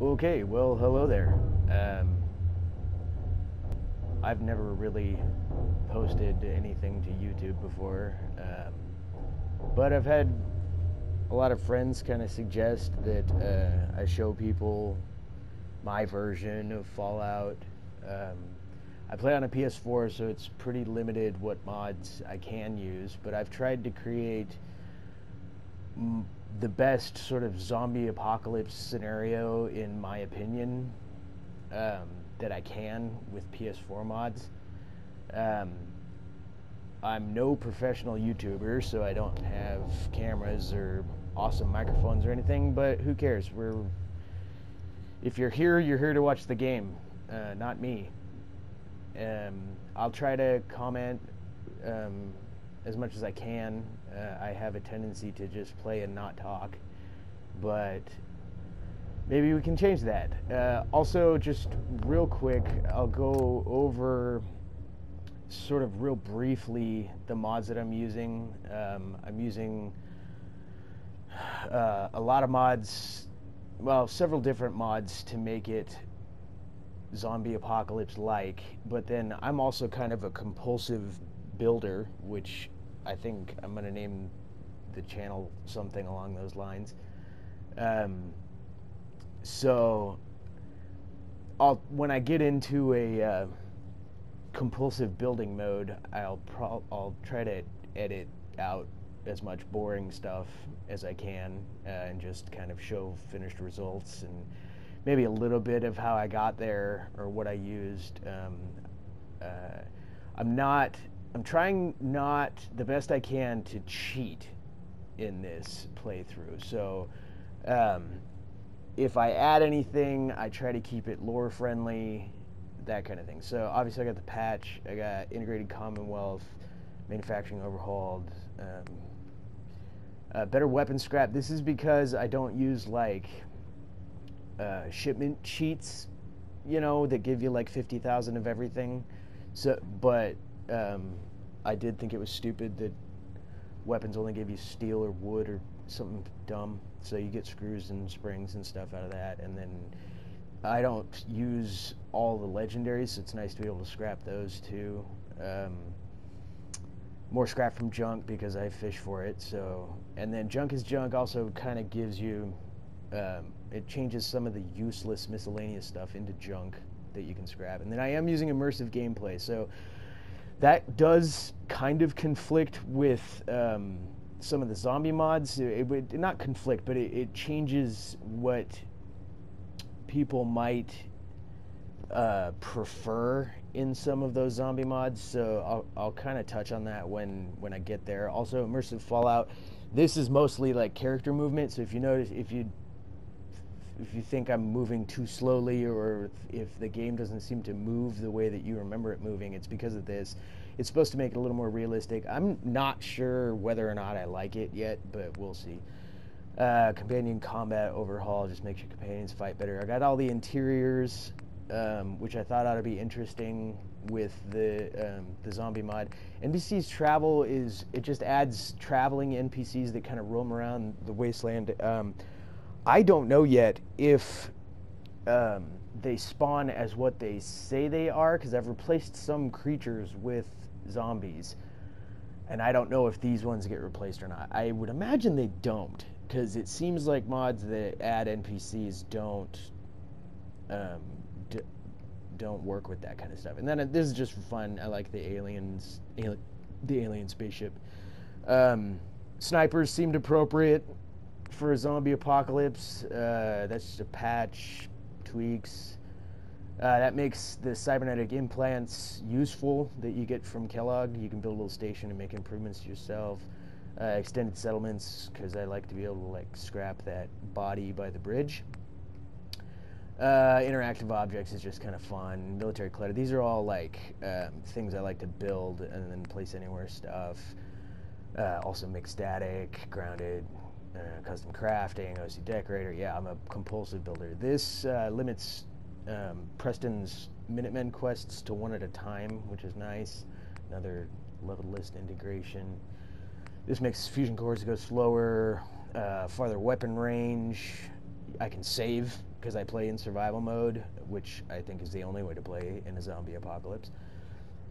Okay, well, hello there. I've never really posted anything to YouTube before, but I've had a lot of friends kind of suggest that I show people my version of Fallout. Um, I play on a PS4, so it's pretty limited what mods I can use, but I've tried to create the best sort of zombie apocalypse scenario, in my opinion, that I can with PS4 mods. I'm no professional YouTuber, so I don't have cameras or awesome microphones or anything, but who cares? If you're here to watch the game, not me. I'll try to comment as much as I can. I have a tendency to just play and not talk, but maybe we can change that. Also, just real quick, I'll go over sort of real briefly the mods that I'm using. I'm using a lot of mods, well, several different mods to make it zombie apocalypse like, but then I'm also kind of a compulsive builder, which I think I'm going to name the channel something along those lines. So when I get into a compulsive building mode, I'll try to edit out as much boring stuff as I can, and just kind of show finished results and maybe a little bit of how I got there or what I used. I'm trying not the best I can to cheat in this playthrough. So if I add anything, I try to keep it lore friendly, that kind of thing. So obviously I got the patch, I got integrated Commonwealth, manufacturing overhauled, better weapon scrap. This is because I don't use like shipment cheats, that give you like 50,000 of everything. So, but I did think it was stupid that weapons only give you steel or wood or something dumb. So you get screws and springs and stuff out of that. And then I don't use all the legendaries, so it's nice to be able to scrap those too. More scrap from junk because I fish for it. So, and then junk is junk also kind of gives you, it changes some of the useless miscellaneous stuff into junk that you can scrap. And then I am using immersive gameplay, so that does kind of conflict with some of the zombie mods. It would not conflict, but it changes what people might prefer in some of those zombie mods. So I'll kind of touch on that when I get there. Also, immersive Fallout. This is mostly like character movement. So if you notice, if you think I'm moving too slowly, or if the game doesn't seem to move the way that you remember it moving, it's because of this. It's supposed to make it a little more realistic. I'm not sure whether or not I like it yet, but we'll see. Companion combat overhaul just makes your companions fight better. I got all the interiors, which I thought ought to be interesting with the zombie mod. NPCs travel it just adds traveling NPCs that kind of roam around the wasteland. I don't know yet if they spawn as what they say they are, because I've replaced some creatures with zombies, and I don't know if these ones get replaced or not. I would imagine they don't, because it seems like mods that add NPCs don't work with that kind of stuff. And then this is just for fun. I like the alien spaceship. Snipers seemed appropriate for a zombie apocalypse. That's just a patch, tweaks. That makes the cybernetic implants useful that you get from Kellogg. You can build a little station and make improvements to yourself. Extended settlements, because I like to be able to like scrap that body by the bridge. Interactive objects is just kind of fun. Military clutter. These are all like things I like to build and then place anywhere stuff. Also mixed static, grounded. Custom crafting, OC decorator. Yeah, I'm a compulsive builder. This limits Preston's Minutemen quests to one at a time, which is nice. Another level list integration. This makes fusion cores go slower, farther weapon range. I can save because I play in survival mode, which I think is the only way to play in a zombie apocalypse.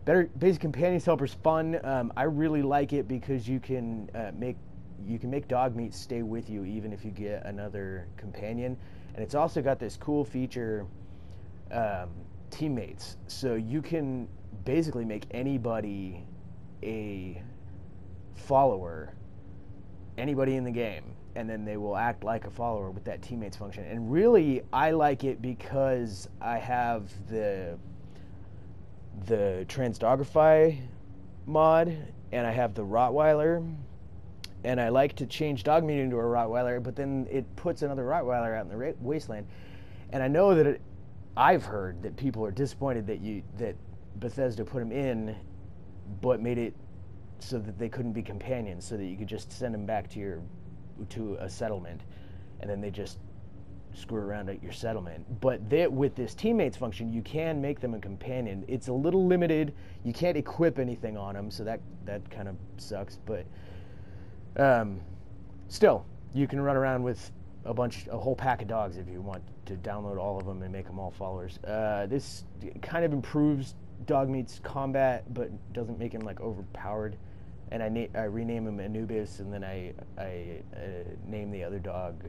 Better basic companions helper's fun. I really like it because you can make dog meat stay with you even if you get another companion, and it's also got this cool feature, teammates. So you can basically make anybody a follower, anybody in the game, and then they will act like a follower with that teammates function. And really, I like it because I have the Transdogrify mod, and I have the Rottweiler, and I like to change dog meat into a Rottweiler, but then it puts another Rottweiler out in the wasteland. And I know that I've heard that people are disappointed that Bethesda put them in, but made it so that they couldn't be companions, so that you could just send them back to a settlement, and then they just screw around at your settlement. But with this teammates function, you can make them a companion. It's a little limited. You can't equip anything on them, so that kind of sucks. But still, you can run around with a whole pack of dogs if you want to download all of them and make them all followers. This kind of improves dog meat's combat, but doesn't make him like overpowered. And I rename him Anubis, and then I name the other dog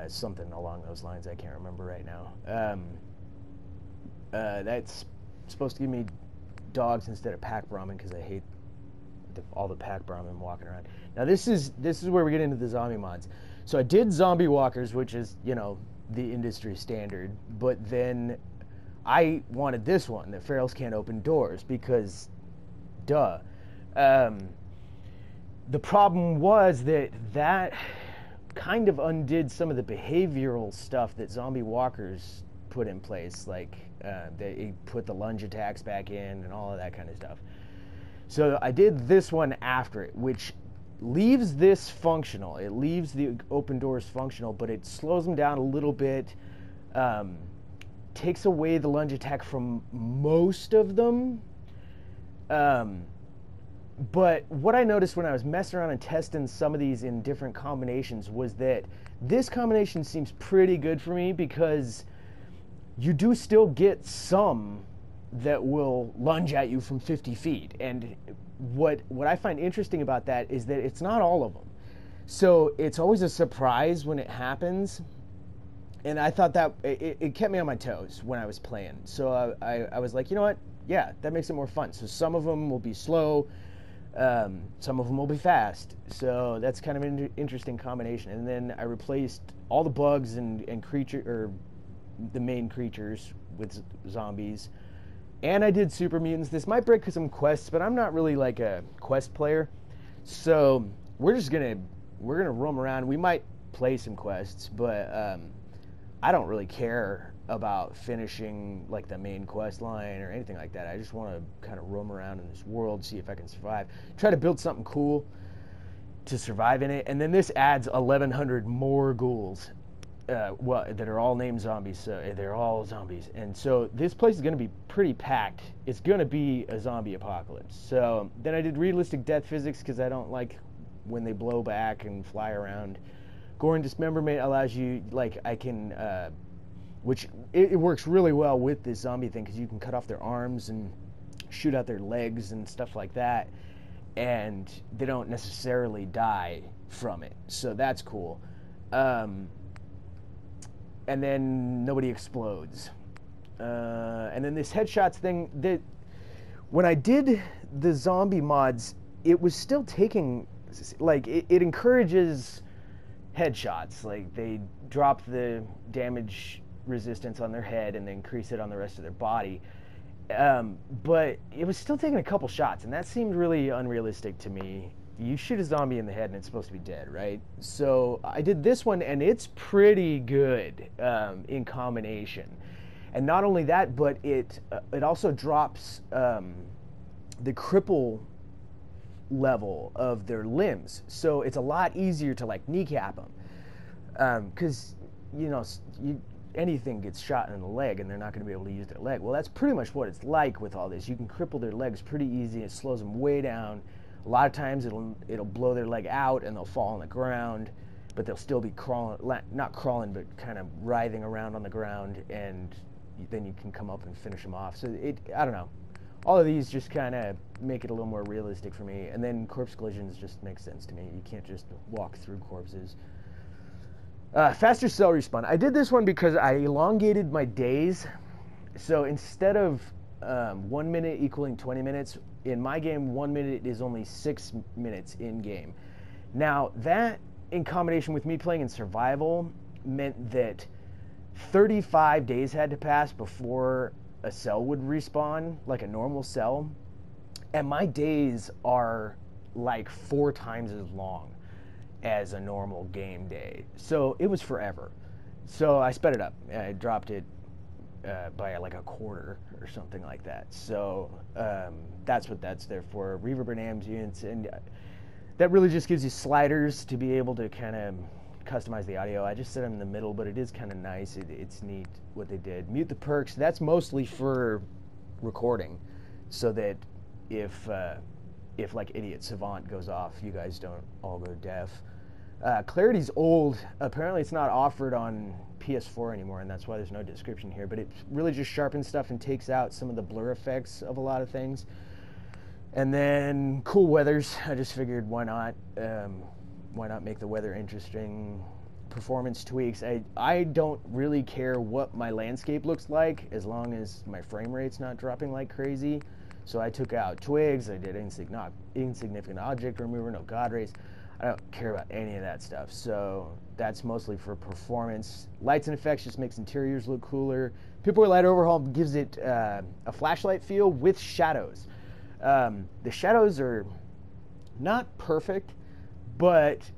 something along those lines. I can't remember right now. That's supposed to give me dogs instead of pack Brahmin, because I hate all the pack Brahmin walking around. Now this is where we get into the zombie mods. So I did zombie walkers, which is, you know, the industry standard, but then I wanted this one, that ferals can't open doors, because duh. The problem was that kind of undid some of the behavioral stuff that zombie walkers put in place, like they put the lunge attacks back in and all of that kind of stuff. So I did this one after it, which leaves this functional. It leaves the open doors functional, but it slows them down a little bit, takes away the lunge attack from most of them. But what I noticed when I was messing around and testing some of these in different combinations was that this combination seems pretty good for me, because you do still get some that will lunge at you from 50 feet. And what I find interesting about that is that it's not all of them. So it's always a surprise when it happens. And I thought that it kept me on my toes when I was playing. So I was like, you know what? Yeah, that makes it more fun. So some of them will be slow. Some of them will be fast. So that's kind of an interesting combination. And then I replaced all the bugs and the main creatures with zombies. And I did super mutants. This might break some quests, but I'm not really like a quest player. So we're gonna roam around. We might play some quests, but I don't really care about finishing like the main quest line or anything like that. I just want to kind of roam around in this world, see if I can survive, try to build something cool to survive in it. And then this adds 1,100 more ghouls, that are all named zombies. So they're all zombies, and so this place is going to be pretty packed. It's going to be a zombie apocalypse. So then I did realistic death physics, because I don't like when they blow back and fly around. Gore and dismemberment allows you, like, I can, which it works really well with this zombie thing, because you can cut off their arms and shoot out their legs and stuff like that, and they don't necessarily die from it. So that's cool. And then nobody explodes. And then this headshots thing, that when I did the zombie mods, it was still taking, like, it encourages headshots. Like, they drop the damage resistance on their head and they increase it on the rest of their body. But it was still taking a couple shots, and that seemed really unrealistic to me. You shoot a zombie in the head and it's supposed to be dead, right? So I did this one, and it's pretty good in combination. And not only that, but it also drops the cripple level of their limbs. So it's a lot easier to, like, kneecap them. Because, you know, anything gets shot in the leg and they're not going to be able to use their leg. Well, that's pretty much what it's like with all this. You can cripple their legs pretty easy. It slows them way down. A lot of times it'll blow their leg out and they'll fall on the ground. but they'll still be crawling, not crawling, but kind of writhing around on the ground, and then you can come up and finish them off. So I don't know. All of these just kind of make it a little more realistic for me. And then corpse collisions just make sense to me. You can't just walk through corpses. Faster cell respawn. I did this one because I elongated my days. So instead of 1 minute equaling 20 minutes, in my game, 1 minute is only 6 minutes in game. Now, that in combination with me playing in survival meant that 35 days had to pass before a cell would respawn, like a normal cell. And my days are like 4 times as long as a normal game day. So it was forever. So I sped it up. I dropped it by like a quarter or something like that. So that's what that's there for. Reverb and ambience, and that really just gives you sliders to be able to kind of customize the audio. I just set them in the middle, but it is kind of nice. It's neat what they did. Mute the perks. That's mostly for recording, so that if like Idiot Savant goes off, you guys don't all go deaf. Clarity's old. Apparently it's not offered on PS4 anymore, and that's why there's no description here, but it really just sharpens stuff and takes out some of the blur effects of a lot of things. And then cool weathers. I just figured why not make the weather interesting. Performance tweaks. I don't really care what my landscape looks like as long as my frame rate's not dropping like crazy. So I took out twigs, I did insignificant object remover, no god rays. I don't care about any of that stuff. So that's mostly for performance. Lights and effects just makes interiors look cooler. People Light Overhaul gives it a flashlight feel with shadows. The shadows are not perfect, but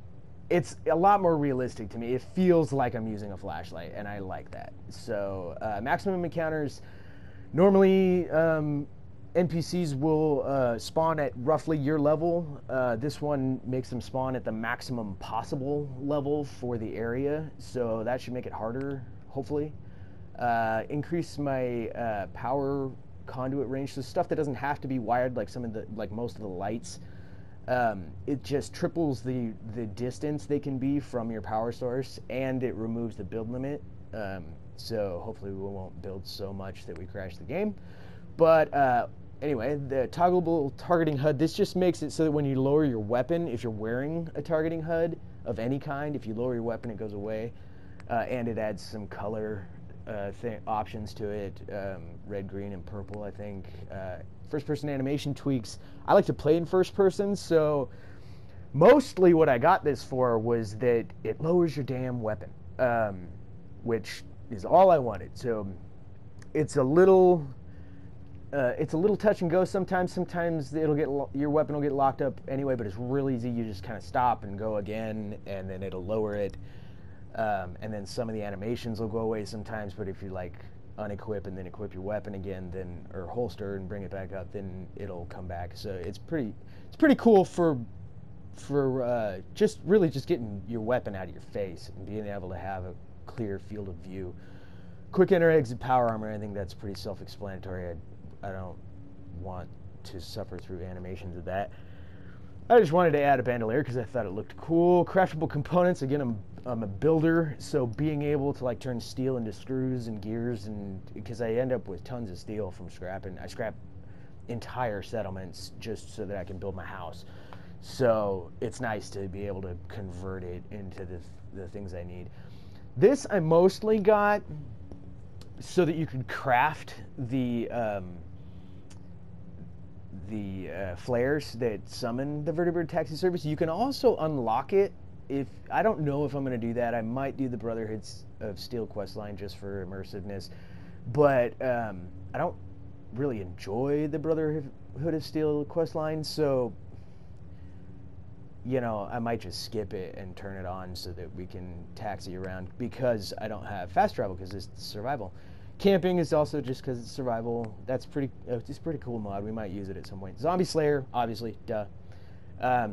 it's a lot more realistic to me. It feels like I'm using a flashlight, and I like that. So maximum encounters. Normally, NPCs will spawn at roughly your level. This one makes them spawn at the maximum possible level for the area, so that should make it harder, hopefully. Increase my power conduit range, so stuff that doesn't have to be wired like most of the lights. It just triples the distance they can be from your power source, and it removes the build limit. So hopefully we won't build so much that we crash the game. But anyway, the toggleable targeting HUD, this just makes it so that when you lower your weapon, if you're wearing a targeting HUD of any kind, if you lower your weapon, it goes away. And it adds some color options to it, red, green, and purple, I think. First-person animation tweaks. I like to play in first person, so mostly what I got this for was that it lowers your damn weapon, which is all I wanted. So it's a little touch and go sometimes. Sometimes your weapon will get locked up anyway, but it's real easy. You just kind of stop and go again, and then it'll lower it. And then some of the animations will go away sometimes, but if you like unequip and then equip your weapon again, or holster and bring it back up, then it'll come back. So it's pretty cool for just getting your weapon out of your face and being able to have a clear field of view. Quick enter exit power armor, I think that's pretty self-explanatory. I don't want to suffer through animations of that. I just wanted to add a bandolier because I thought it looked cool. Craftable components, again, I'm a builder, so being able to like turn steel into screws and gears, and because I end up with tons of steel from scrapping. I scrap entire settlements just so that I can build my house. So it's nice to be able to convert it into the things I need. This I mostly got so that you could craft the flares that summon the Vertibird taxi service. You can also unlock it. I don't know if I'm going to do that. I might do the Brotherhood of Steel questline just for immersiveness, but I don't really enjoy the Brotherhood of Steel questline, so I might just skip it and turn it on so that we can taxi around, because I don't have fast travel because it's survival. Camping is also just because it's survival. That's it's a pretty cool mod. We might use it at some point. Zombie Slayer, obviously, duh.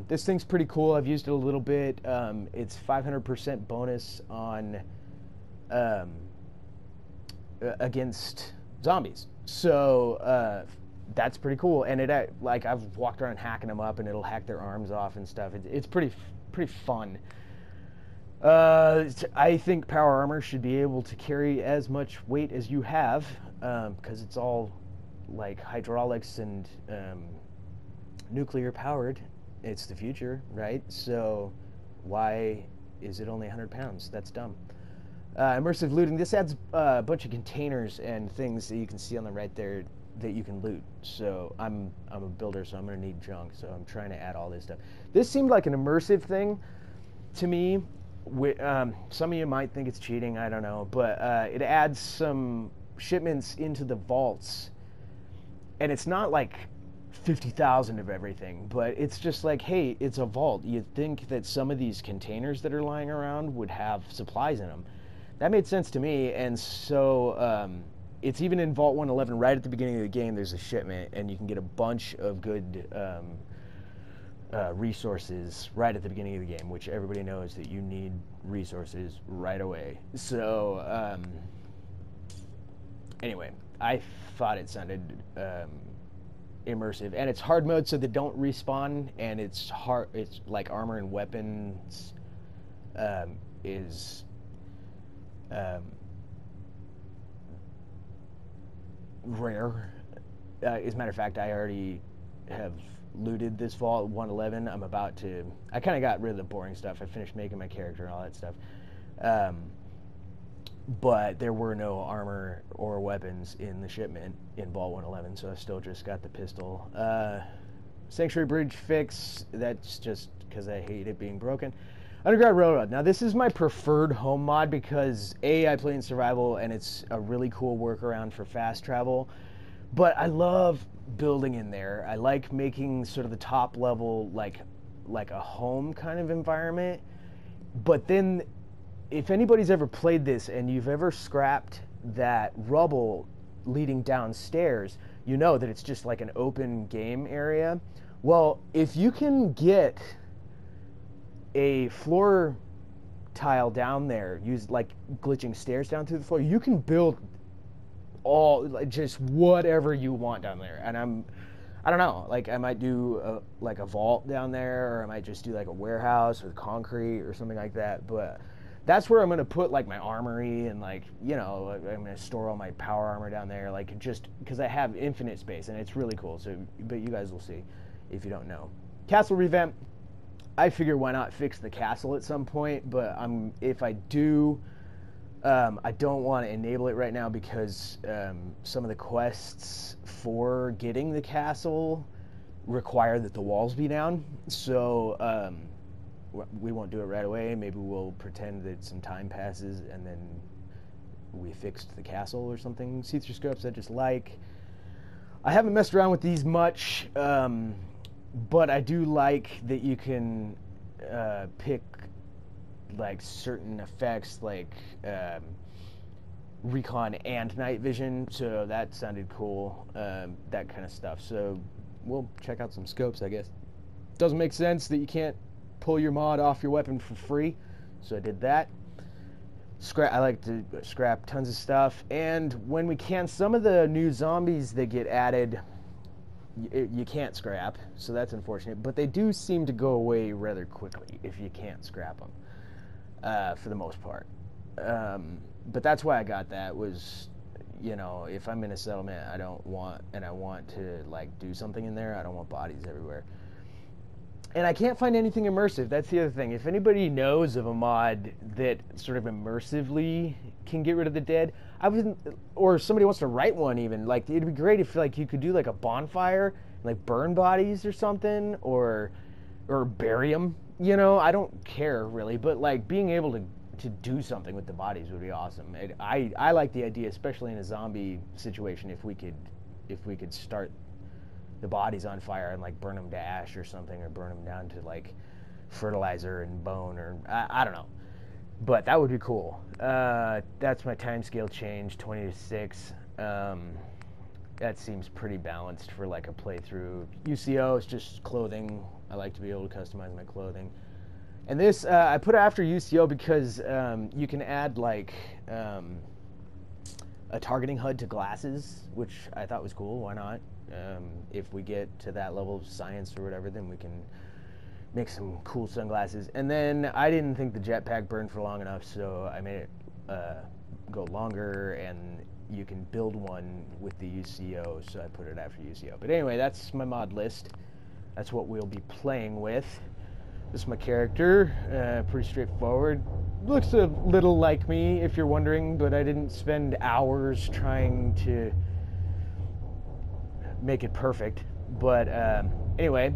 This thing's pretty cool. I've used it a little bit. It's 500% bonus on against zombies. So that's pretty cool. And I've walked around hacking them up, and it'll hack their arms off and stuff. It's pretty fun. I think power armor should be able to carry as much weight as you have, because it's all like hydraulics and nuclear powered. It's the future, right? So why is it only 100 pounds? That's dumb. Immersive looting. This adds a bunch of containers and things that you can see on the right there that you can loot. So I'm a builder, so I'm gonna need junk. So I'm trying to add all this stuff. This seemed like an immersive thing to me. Some of you might think it's cheating, I don't know, but it adds some shipments into the vaults, and it's not like 50,000 of everything, but it's just like, hey, it's a vault. You'd think that some of these containers that are lying around would have supplies in them. That made sense to me, and so it's even in Vault 111, right at the beginning of the game, there's a shipment, and you can get a bunch of good resources right at the beginning of the game, which everybody knows that you need resources right away. So anyway, I thought it sounded immersive, and it's hard mode, so they don't respawn, and it's hard. It's like armor and weapons is rare. As a matter of fact, I already have looted this Vault 111. I'm about to. I kind of got rid of the boring stuff. I finished making my character and all that stuff. But there were no armor or weapons in the shipment in Vault 111, so I still just got the pistol. Sanctuary Bridge fix. That's just because I hate it being broken. Underground Railroad. Now this is my preferred home mod because I play in survival and it's a really cool workaround for fast travel. But I love building in there. I like making sort of the top level like a home kind of environment. But then if anybody's ever played this and you've ever scrapped that rubble leading downstairs, you know that it's just like an open game area. Well, if you can get a floor tile down there, use like glitching stairs down through the floor, you can build all just whatever you want down there. And I don't know, like I might do like a vault down there, or I might just do like a warehouse with concrete or something like that. But that's where I'm going to put like my armory, and like, you know, I'm going to store all my power armor down there, like just because I have infinite space and it's really cool. So, but you guys will see if you don't know. Castle revamp. I figure why not fix the castle at some point, but if I do, I don't want to enable it right now because some of the quests for getting the castle require that the walls be down. So we won't do it right away. Maybe we'll pretend that some time passes and then we fixed the castle or something. See-through scopes I just like. I haven't messed around with these much, but I do like that you can pick like certain effects like recon and night vision, so that sounded cool, that kind of stuff. So we'll check out some scopes, I guess. Doesn't make sense that you can't pull your mod off your weapon for free, so I did that. I like to scrap tons of stuff, and when we can, some of the new zombies that get added you can't scrap, so that's unfortunate, but they do seem to go away rather quickly if you can't scrap them, for the most part. But that's why I got that, was, you know, if I'm in a settlement, I want to like do something in there, I don't want bodies everywhere. And I can't find anything immersive. That's the other thing. If anybody knows of a mod that sort of immersively can get rid of the dead, or somebody wants to write one even, like it'd be great if like you could do like a bonfire, like burn bodies or something, or bury them. You know, I don't care really, but like being able to do something with the bodies would be awesome. I like the idea, especially in a zombie situation, if we could start the bodies on fire and like burn them to ash or something, or burn them down to like fertilizer and bone, or I don't know, but that would be cool. That's my timescale change, 20 to 6. That seems pretty balanced for like a playthrough. UCO is just clothing. I like to be able to customize my clothing. And this I put after UCO because you can add like a targeting HUD to glasses, which I thought was cool. Why not? If we get to that level of science or whatever, then we can make some cool sunglasses. And then I didn't think the jetpack burned for long enough, so I made it go longer, and you can build one with the UCO, so I put it after UCO. But anyway, that's my mod list. That's what we'll be playing with. This is my character, pretty straightforward. Looks a little like me, if you're wondering, but I didn't spend hours trying to make it perfect. But anyway,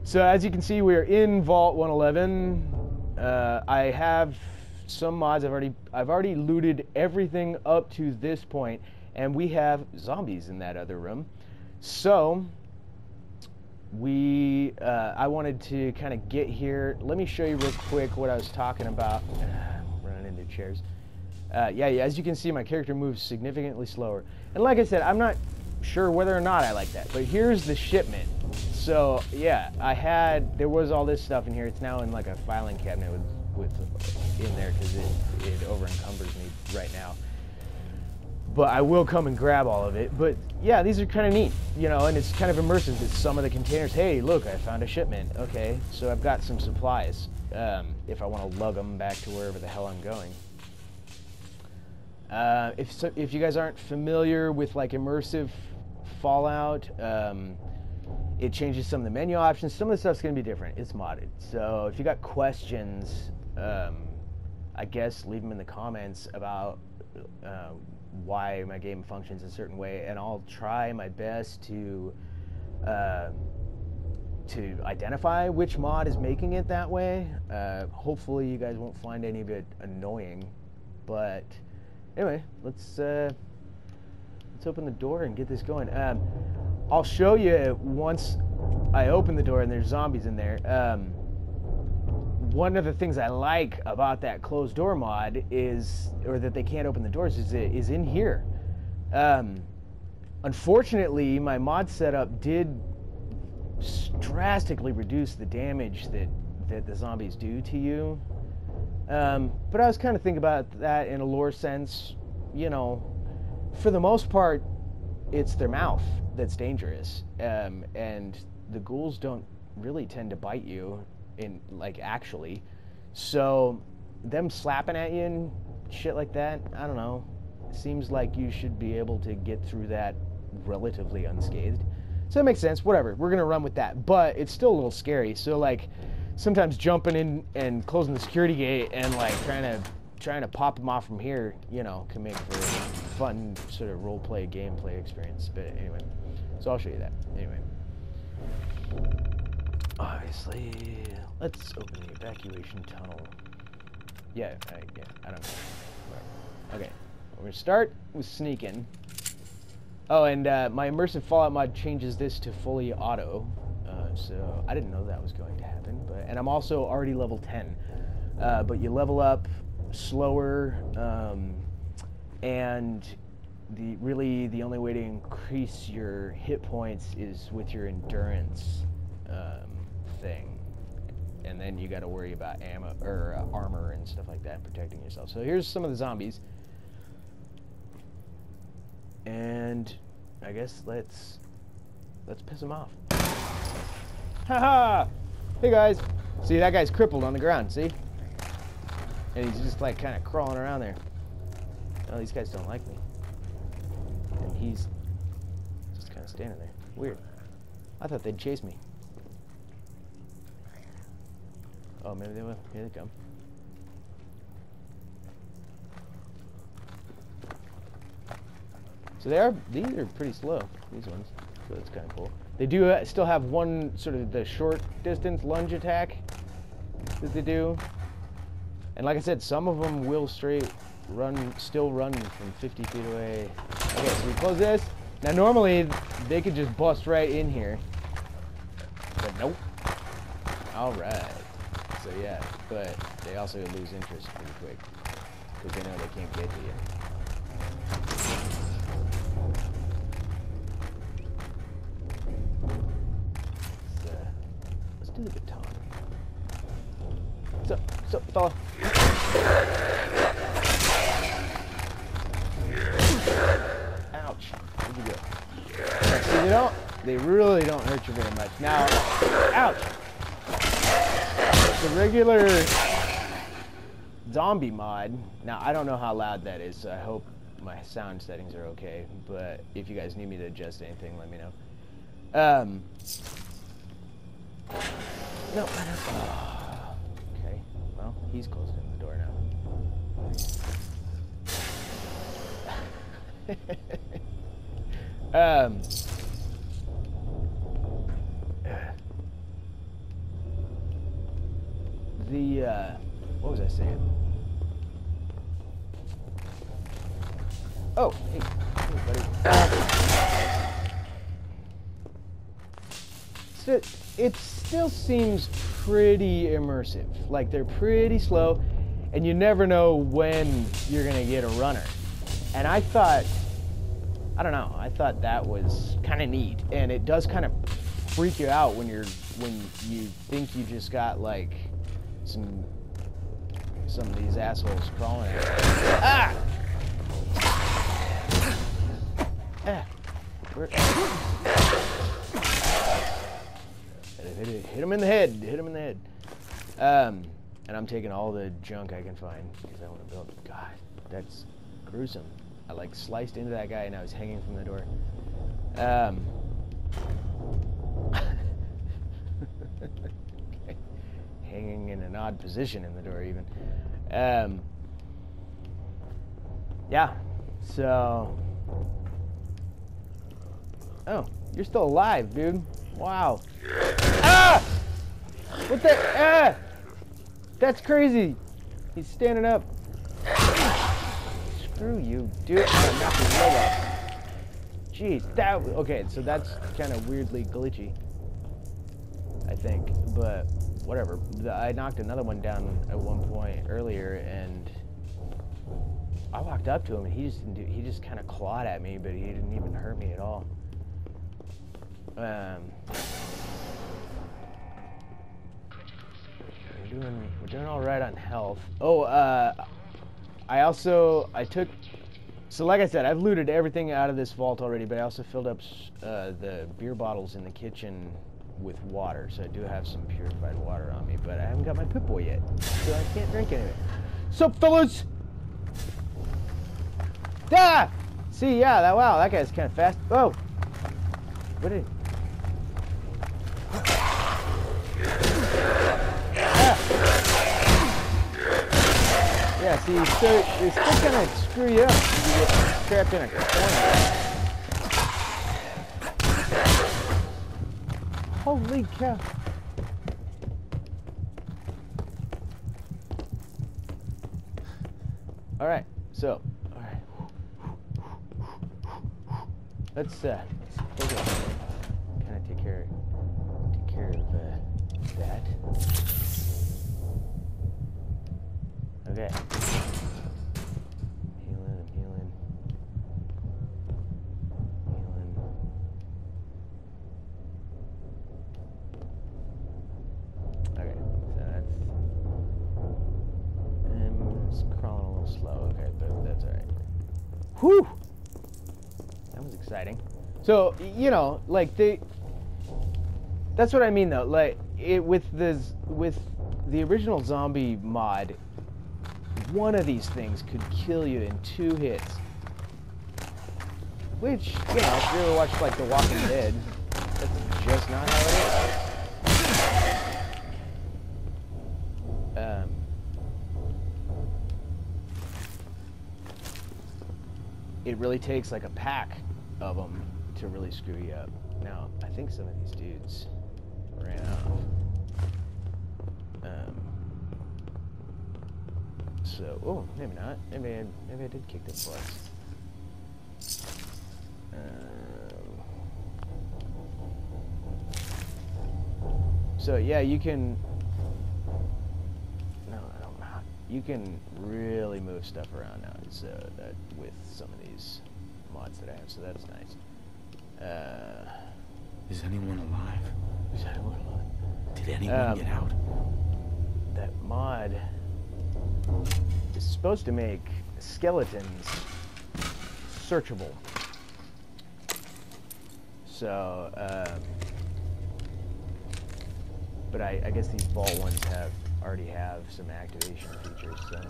so as you can see, we're in Vault 111. I have some mods. I've already looted everything up to this point, and we have zombies in that other room. So I wanted to kind of get here. Let me show you real quick what I was talking about. Running into chairs. Yeah, as you can see, my character moves significantly slower. And like I said, I'm not sure whether or not I like that, but here's the shipment. So yeah, there was all this stuff in here. It's now in like a filing cabinet in there because it over encumbers me right now. But I will come and grab all of it. But yeah, these are kind of neat, you know, and it's kind of immersive. It's some of the containers. Hey, look, I found a shipment. Okay, so I've got some supplies if I want to lug them back to wherever the hell I'm going. If you guys aren't familiar with like immersive Fallout, it changes some of the menu options. Some of the stuff's going to be different. It's modded. So if you got questions, I guess leave them in the comments about why my game functions a certain way, and I'll try my best to identify which mod is making it that way. Hopefully you guys won't find any of it annoying, but anyway, let's open the door and get this going. I'll show you once I open the door and there's zombies in there. One of the things I like about that closed door mod or that they can't open the doors, is in here. Unfortunately, my mod setup did drastically reduce the damage that the zombies do to you. But I was kind of thinking about that in a lore sense. You know, for the most part, it's their mouth that's dangerous, and the ghouls don't really tend to bite you actually. So them slapping at you and shit like that, I don't know, seems like you should be able to get through that relatively unscathed. So that makes sense. Whatever, we're gonna run with that, but it's still a little scary. So like sometimes jumping in and closing the security gate and like trying to pop them off from here, you know, can make for a fun sort of roleplay gameplay experience. But anyway, so I'll show you that anyway. Obviously, let's open the evacuation tunnel. Yeah, I don't know. Whatever. Okay, we're gonna start with sneaking. Oh, and my immersive Fallout mod changes this to fully auto. So I didn't know that was going to happen. And I'm also already level 10. But you level up slower, and the only way to increase your hit points is with your endurance thing, and then you got to worry about ammo or armor and stuff like that, protecting yourself. So here's some of the zombies, and I guess let's piss them off. Haha! Hey guys, see, that guy's crippled on the ground. See, and he's just like kind of crawling around there. Oh, these guys don't like me, and he's just kind of standing there. Weird. I thought they'd chase me. Oh, maybe they will. Here they come. So these are pretty slow, these ones. So that's kind of cool. They do still have one sort of the short distance lunge attack that they do. And like I said, some of them will still run from 50 feet away. Okay, so we close this. Now normally they could just bust right in here, but nope. All right. So yeah, but they also lose interest pretty quick because they know they can't get to you. Let's do the baton. So fella. Ouch. Where'd you go? Yeah, see, they really don't hurt you very much. Now, ouch. the regular zombie mod. Now, I don't know how loud that is, so I hope my sound settings are okay. But if you guys need me to adjust anything, let me know. No, I don't. Oh, okay. Well, he's closing the door now. What was I saying? Oh, hey buddy. So it still seems pretty immersive. Like, they're pretty slow, and you never know when you're gonna get a runner. And I thought that was kind of neat, and it does kind of freak you out when you think you just got like some of these assholes crawling at you. Ah! Hit him in the head. Hit him in the head. And I'm taking all the junk I can find because I want to build. God, that's gruesome. I like sliced into that guy and I was hanging from the door. Okay. Hanging in an odd position in the door even. Yeah. So. Oh, you're still alive, dude. Wow. Ah! What the? Ah! That's crazy. He's standing up. Screw you, dude. I'm not his leg off. Jeez, okay, so that's kind of weirdly glitchy, I think, but whatever. I knocked another one down at one point earlier, and I walked up to him, and he just kind of clawed at me, but he didn't even hurt me at all. We're doing all right on health. Oh, so like I said, I've looted everything out of this vault already, but I also filled up the beer bottles in the kitchen with water, so I do have some purified water on me, but I haven't got my Pip-Boy yet, so I can't drink any of it. Sup, fellas? Ah! See, yeah, wow, that guy's kind of fast. Oh! What did he... Yeah, see, they still kind of screw you up if you get trapped in a corner. Holy cow. Alright, so, alright. Let's kind of take care of that. Okay. I'm healing. Okay, so that's... it's crawling a little slow, okay, but that's alright. Whew! That was exciting. So, you know, like, that's what I mean, though. Like, with the original zombie mod, one of these things could kill you in 2 hits. Which, you know, if you ever watched, like, The Walking Dead, that's just not how it is. It really takes, like, a pack of them to really screw you up. Now, I think some of these dudes ran off. So, oh, maybe not. Maybe I did kick this butts. So yeah, you can. No, I don't know. You can really move stuff around now. So that with some of these mods that I have, so that's nice. Is anyone alive? Is anyone alive? Did anyone get out? That mod is supposed to make skeletons searchable. So, but I guess these vault ones have already have some activation features, so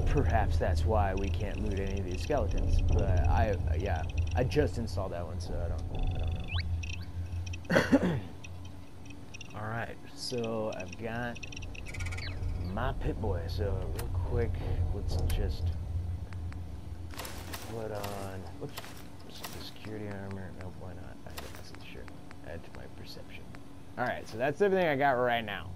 perhaps that's why we can't loot any of these skeletons. But yeah, I just installed that one, so I don't know. All right, so I've got my Pip-Boy. So real quick, let's just put on, whoops, the security armor. No, why not? I guess sure. Add to my perception. All right, so that's everything I got right now.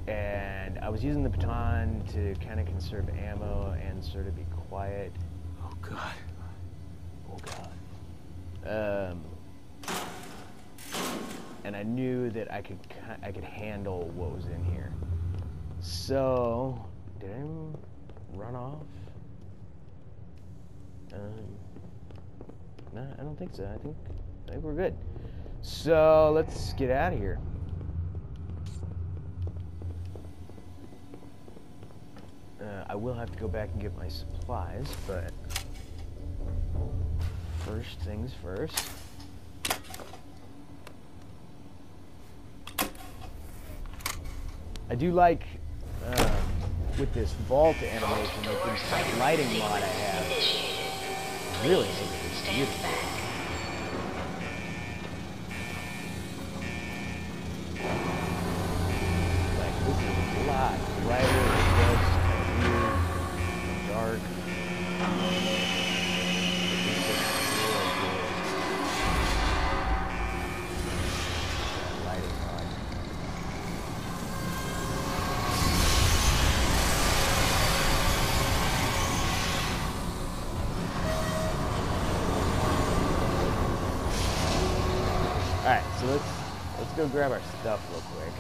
And I was using the baton to kind of conserve ammo and sort of be quiet. Oh God. Oh God. And I knew that I could handle what was in here. So, did anyone run off? No, I don't think so. I think we're good. So let's get out of here. I will have to go back and get my supplies, but first things first. I do like, with this vault animation, with this lighting mod I have, really makes it beautiful. Like, this is a lot brighter, just weird, dark. Alright, so let's go grab our stuff real quick.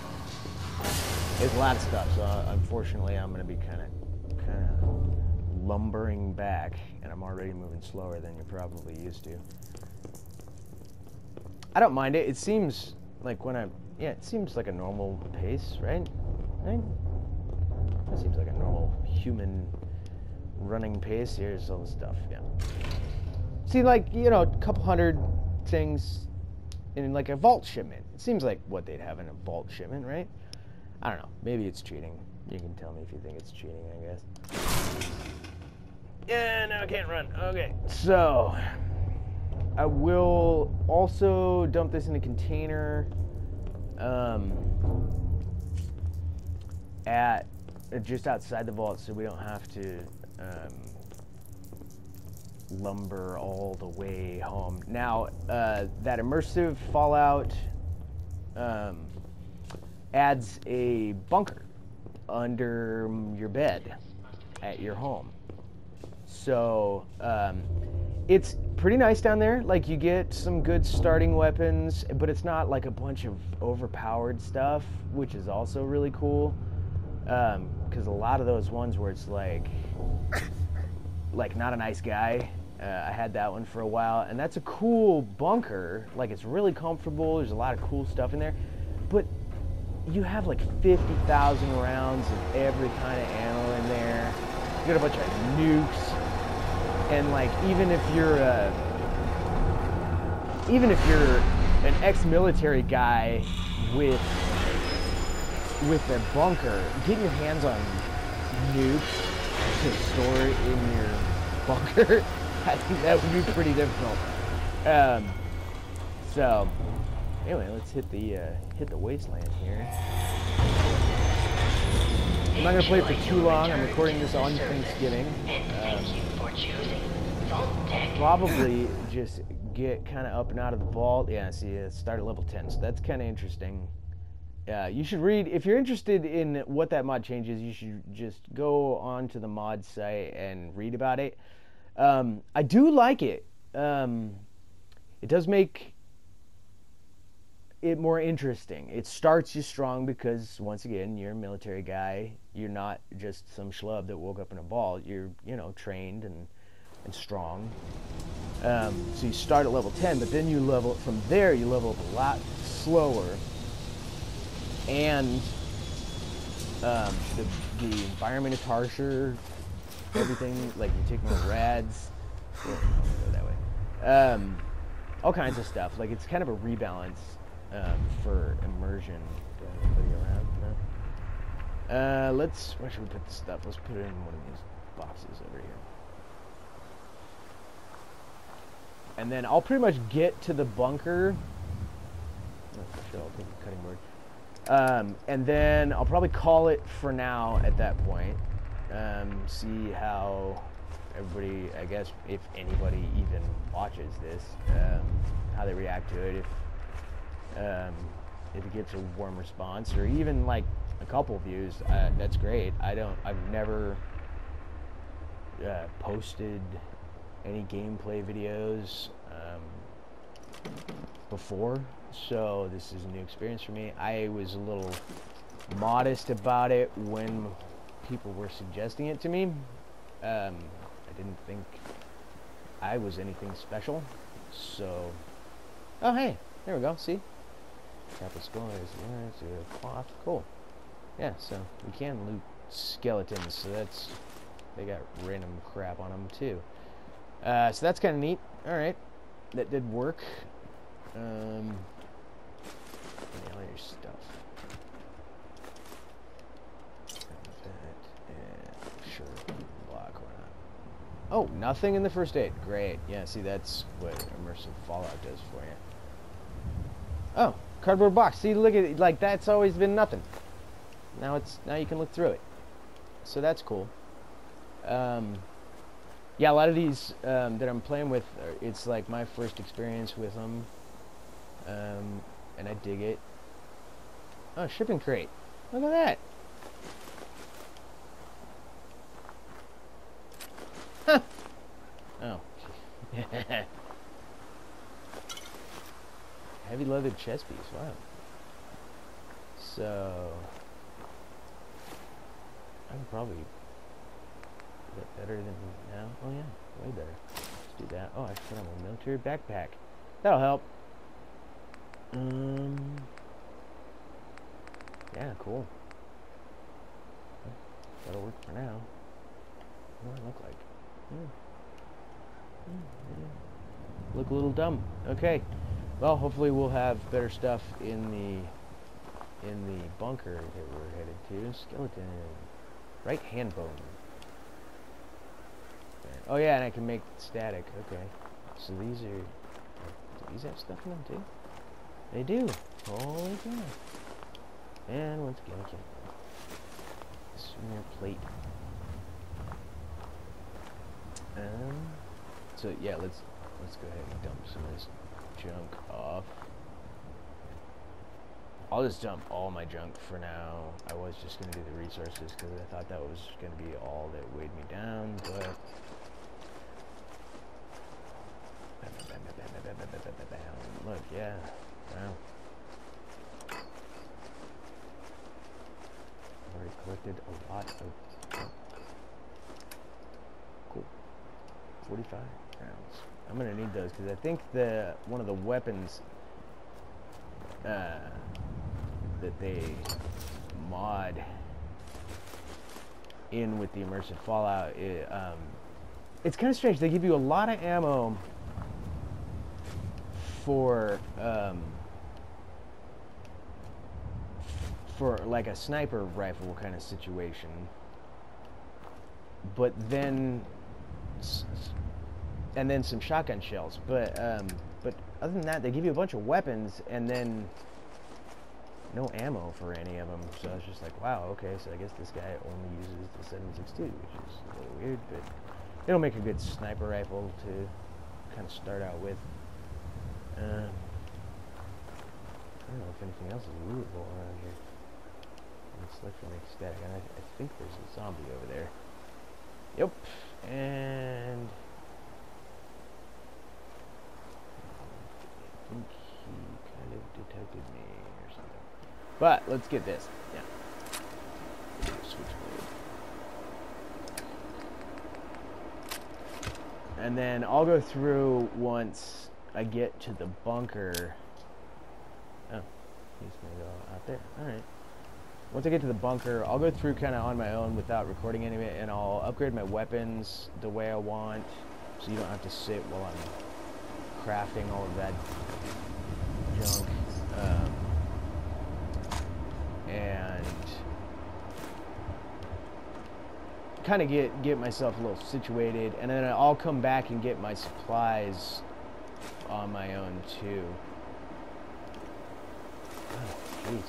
There's a lot of stuff, so unfortunately I'm going to be kind of lumbering back, and I'm already moving slower than you're probably used to. I don't mind it. It seems like it seems like a normal pace, right? Right? That seems like a normal human running pace. Here's all the stuff, yeah. See, like, you know, a couple hundred things in like a vault shipment. It seems like what they'd have in a vault shipment, right? I don't know. Maybe it's cheating. You can tell me if you think it's cheating, I guess. Yeah, no, I can't run. Okay, so I will also dump this in a container at just outside the vault, so we don't have to lumber all the way home. Now, that immersive Fallout adds a bunker under your bed at your home. So, it's pretty nice down there. Like, you get some good starting weapons, but it's not like a bunch of overpowered stuff, which is also really cool. Because a lot of those ones where it's like not a nice guy. I had that one for a while, and that's a cool bunker. Like, it's really comfortable. There's a lot of cool stuff in there, but you have like 50,000 rounds of every kind of ammo in there. You got a bunch of nukes, and like even if you're an ex-military guy with a bunker, getting your hands on nukes to store in your bunker, I think that would be pretty difficult. So anyway, let's hit the wasteland here. I'm not gonna play it for too long. I'm recording this on Thanksgiving. Probably just get kind of up and out of the vault. Yeah, see, start at level 10. So that's kind of interesting. You should read, if you're interested in what that mod changes, you should just go onto the mod site and read about it. I do like it. It does make it more interesting. It starts you strong because, once again, you're a military guy. You're not just some schlub that woke up in a vault. You're, you know, trained and strong. So you start at level 10, but then you level, from there you level up a lot slower. And the environment is harsher. Everything, like, you take more rads. Yeah, go that way. All kinds of stuff. Like, it's kind of a rebalance. for immersion. Do I have anybody around? No. Where should we put the stuff? Let's put it in one of these boxes over here. And then I'll pretty much get to the bunker. Oh, sure, I'll take a cutting board. And then I'll probably call it for now at that point. See how everybody, I guess, if anybody even watches this, how they react to it. If it gets a warm response, or even like a couple views, that's great. I've never posted any gameplay videos before, so this is a new experience for me. I was a little modest about it when people were suggesting it to me. I didn't think I was anything special, so... Oh, hey, there we go, see? Capital skull is a cloth. Cool. Yeah, so we can loot skeletons, so that's... They got random crap on them, too. So that's kind of neat. Alright. That did work. Give me all your stuff. Sure. Block or not. Oh, nothing in the first aid. Great. Yeah, see, that's what immersive Fallout does for you. Oh, cardboard box. See, look at it. Like, that's always been nothing. Now you can look through it. So that's cool. Yeah, a lot of these that I'm playing with, it's like my first experience with them, and I dig it. Oh, shipping crate. Look at that. Huh. Oh. Heavy leather chest piece. Wow. So I can probably... Is that better than now? Oh yeah, way better. Let's do that. Oh, I should have a military backpack. That'll help. Yeah, cool. That'll work for now. What do I look like? Look a little dumb. Okay. Well, hopefully we'll have better stuff in the bunker that we're headed to. Skeleton. Right hand bone. Oh yeah, and I can make static. Okay. So these are... Do these have stuff in them too? They do. Holy cow. And once again, I can't... Smear plate. So yeah, let's go ahead and dump some of this junk off. I'll just dump all my junk for now. I was just going to do the resources because I thought that was going to be all that weighed me down, but... Look, yeah. Wow. Already collected a lot of junk. Cool. 45 rounds. I'm going to need those because I think one of the weapons that they mod in with the immersive Fallout, it's kind of strange. They give you a lot of ammo for like a sniper rifle kind of situation, but then some shotgun shells. But other than that, they give you a bunch of weapons and then no ammo for any of them. So I was just like, wow, okay, so I guess this guy only uses the 7.62, which is a little weird, but it'll make a good sniper rifle to kind of start out with. I don't know if anything else is lootable around here. Let's look for make static. And I think there's a zombie over there. Yep. And I think he kind of detected me or something. But let's get this. Yeah. Switchblade. And then I'll go through once I get to the bunker. Oh, he's gonna go out there. Alright. Once I get to the bunker, I'll go through kind of on my own without recording any of it, and I'll upgrade my weapons the way I want, so you don't have to sit while I'm crafting all of that junk. and kind of get myself a little situated, and then I'll come back and get my supplies on my own too. Oh, jeez.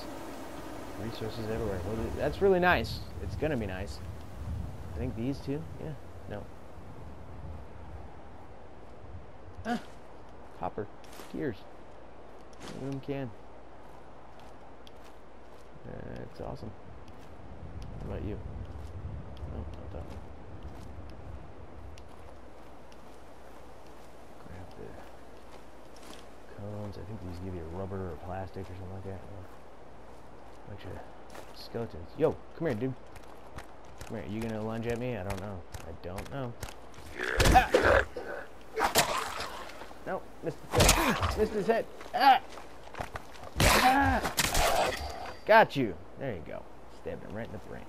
Resources everywhere. Well, that's really nice. It's gonna be nice. I think these two? Yeah. No. Ah. Copper. Gears. Aluminum can. It's awesome. How about you? No, not that one. Grab the cones. I think these give you rubber or plastic or something like that. Bunch of skeletons. Yo, come here, dude. Come here. You gonna lunge at me? I don't know. I don't know. Ah! No, missed his head. Missed his head. Ah! Ah! Got you. There you go. Stabbed him right in the brain.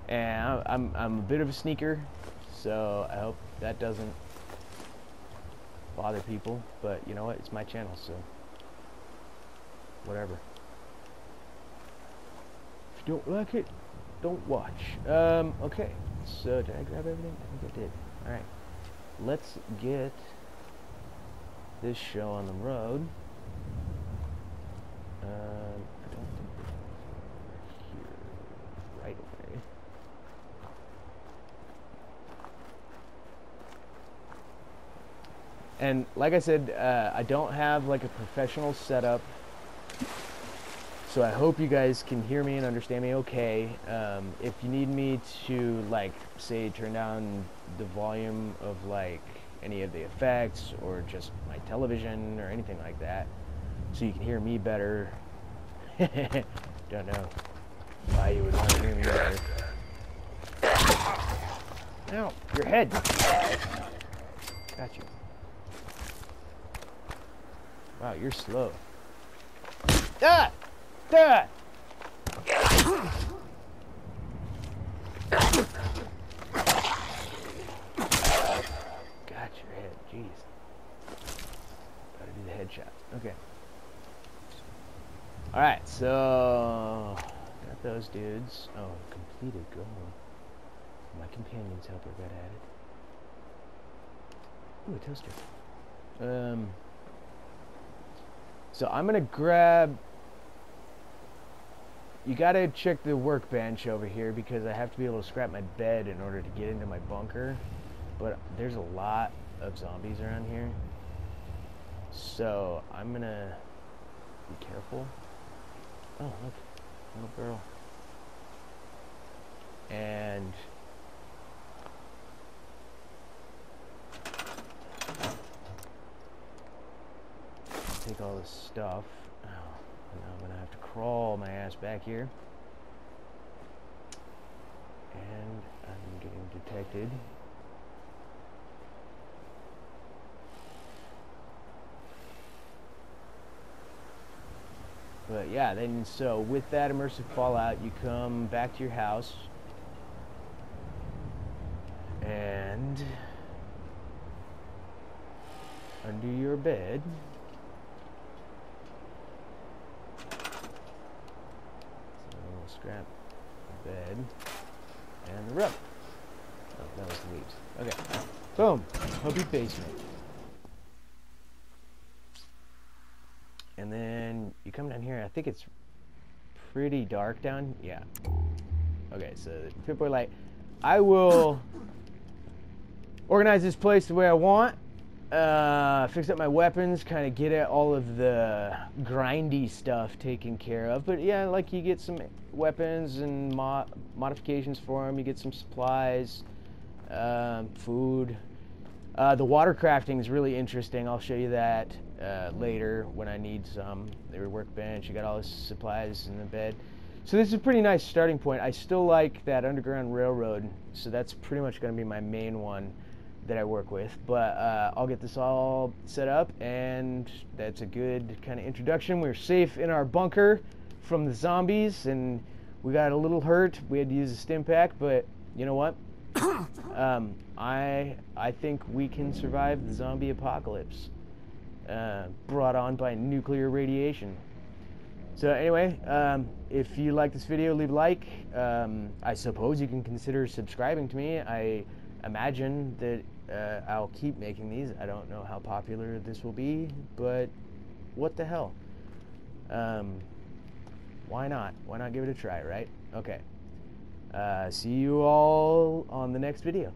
And I'm a bit of a sneaker, so I hope that doesn't bother people. But you know what? It's my channel, so whatever. If you don't like it, don't watch. Okay. So did I grab everything? I think I did. All right. Let's get this show on the road. I don't think we're here right away. And like I said, I don't have like a professional setup, so I hope you guys can hear me and understand me okay. If you need me to, like, say, turn down the volume of like any of the effects or just my television or anything like that, so you can hear me better. Don't know why you would want to hear me better. Ow, your head. Got you. Wow, you're slow. Ah! Ah! Got your head, jeez. Gotta do the headshot. Okay. Alright, so got those dudes. Oh, completed goal. My companion's helper got added. Ooh, a toaster. So I'm gonna grab. You gotta check the workbench over here because I have to be able to scrap my bed in order to get into my bunker. But there's a lot of zombies around here, so I'm gonna be careful. Oh, look, little girl. And take all this stuff. Oh, and now I'm gonna have to crawl my ass back here. And I'm getting detected. But yeah, then so with that immersive fallout, you come back to your house and under your bed, so we'll scrap the bed and the rubber. Oh, that was the leaves. Okay, boom, Hobby basement. And then you come down here. I think it's pretty dark down. Yeah. Okay, so Pip-Boy light. I will organize this place the way I want. Fix up my weapons. Kind of get at all of the grindy stuff taken care of. But yeah, like you get some weapons and modifications for them. You get some supplies, food. The water crafting is really interesting. I'll show you that later when I need some. Their workbench, you got all the supplies in the bed. So this is a pretty nice starting point. I still like that Underground Railroad, so that's pretty much going to be my main one that I work with. But I'll get this all set up, and that's a good kind of introduction. We're safe in our bunker from the zombies, and we got a little hurt. We had to use a stim pack, but you know what? I think we can survive the zombie apocalypse. brought on by nuclear radiation. So anyway, if you like this video, leave a like. I suppose you can consider subscribing to me. I imagine that I'll keep making these. I don't know how popular this will be, but what the hell? Why not? Why not give it a try, right? Okay. See you all on the next video.